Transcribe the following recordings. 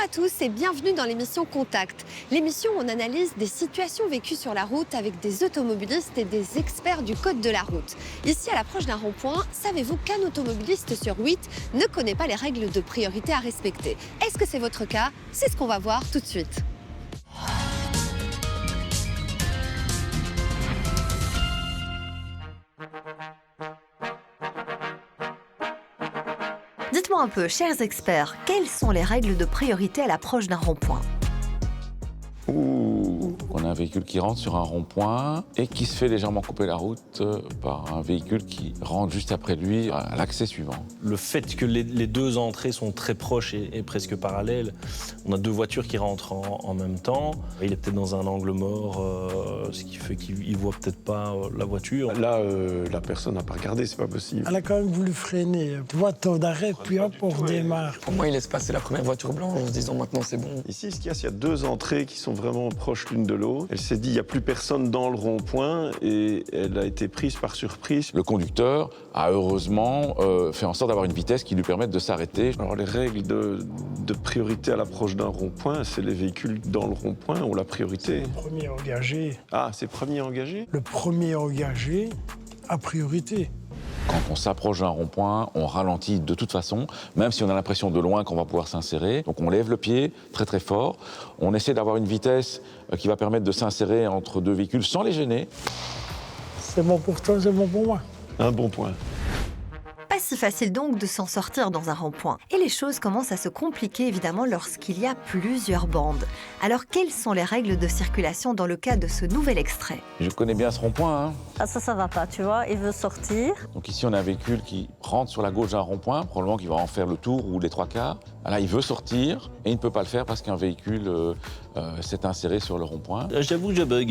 à tous et bienvenue dans l'émission Contact. L'émission où on analyse des situations vécues sur la route avec des automobilistes et des experts du code de la route. Ici, à l'approche d'un rond-point, savez-vous qu'un automobiliste sur 8 ne connaît pas les règles de priorité à respecter? Est-ce que c'est votre cas? C'est ce qu'on va voir tout de suite. Dites-moi un peu, chers experts, quelles sont les règles de priorité à l'approche d'un rond-point? On a un véhicule qui rentre sur un rond-point et qui se fait légèrement couper la route par un véhicule qui rentre juste après lui à l'accès suivant. Le fait que les deux entrées sont très proches et presque parallèles, on a deux voitures qui rentrent en même temps. Il est peut-être dans un angle mort, ce qui fait qu'il ne voit peut-être pas la voiture. Là, la personne n'a pas regardé, c'est pas possible. Elle a quand même voulu freiner. Voiture d'arrêt, puis hop, on redémarre. Pour moi, il laisse passer la première voiture blanche en se disant maintenant c'est bon. Ici, ce qu'il y a, c'est qu'il y a deux entrées qui sont vraiment proches l'une de l'autre. Elle s'est dit, il n'y a plus personne dans le rond-point et elle a été prise par surprise. Le conducteur a heureusement fait en sorte d'avoir une vitesse qui lui permette de s'arrêter. Alors, les règles de priorité à l'approche d'un rond-point, c'est les véhicules dans le rond-point ont la priorité. Le premier engagé. Ah, c'est premier engagé? Le premier engagé a priorité. Quand on s'approche d'un rond-point, on ralentit de toute façon, même si on a l'impression de loin qu'on va pouvoir s'insérer. Donc on lève le pied très très fort. On essaie d'avoir une vitesse qui va permettre de s'insérer entre deux véhicules sans les gêner. C'est bon pour toi, c'est bon pour moi. Un bon point. Pas si facile donc de s'en sortir dans un rond-point. Et les choses commencent à se compliquer évidemment lorsqu'il y a plusieurs bandes. Alors quelles sont les règles de circulation dans le cas de ce nouvel extrait? Je connais bien ce rond-point, hein. Ah, ça va pas, tu vois, il veut sortir. Donc ici, on a un véhicule qui rentre sur la gauche d'un rond-point, probablement qu'il va en faire le tour ou les trois quarts. Là, il veut sortir et il ne peut pas le faire parce qu'un véhicule s'est inséré sur le rond-point. J'avoue que je bug.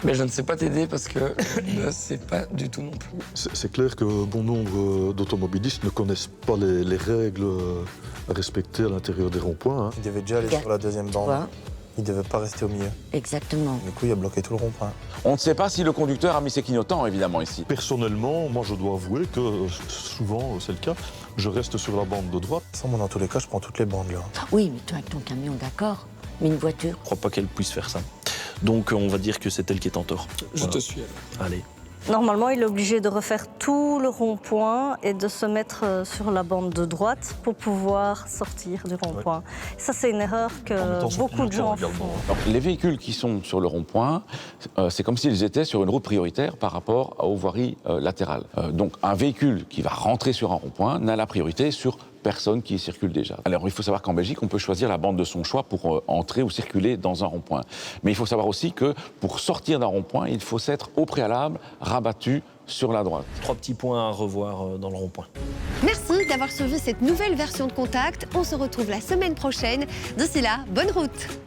Mais je ne sais pas t'aider parce que je ne sais pas du tout non plus. C'est clair que bon nombre d'automobilistes ne connaissent pas les règles à respecter à l'intérieur des ronds-points. Hein. Il devait déjà aller sur la deuxième bande. Il ne devait pas rester au milieu. Exactement. Du coup, il a bloqué tout le rond-point. On ne sait pas si le conducteur a mis ses clignotants, évidemment, ici. Personnellement, moi je dois avouer que souvent c'est le cas, je reste sur la bande de droite. Sans moi, dans tous les cas, je prends toutes les bandes là. Oui, mais toi avec ton camion, d'accord. Mais une voiture. Je ne crois pas qu'elle puisse faire ça. Donc on va dire que c'est elle qui est en tort. Je te suis. Allez. Normalement, il est obligé de refaire tout le rond-point et de se mettre sur la bande de droite pour pouvoir sortir du rond-point. Ça, c'est une erreur que beaucoup de gens font. Alors, les véhicules qui sont sur le rond-point, c'est comme s'ils étaient sur une route prioritaire par rapport aux voiries latérales. Donc un véhicule qui va rentrer sur un rond-point n'a la priorité sur personne qui y circule déjà. Alors il faut savoir qu'en Belgique, on peut choisir la bande de son choix pour entrer ou circuler dans un rond-point. Mais il faut savoir aussi que pour sortir d'un rond-point, il faut s'être au préalable rabattu sur la droite. 3 petits points à revoir dans le rond-point. Merci d'avoir suivi cette nouvelle version de Contact. On se retrouve la semaine prochaine. D'ici là, bonne route!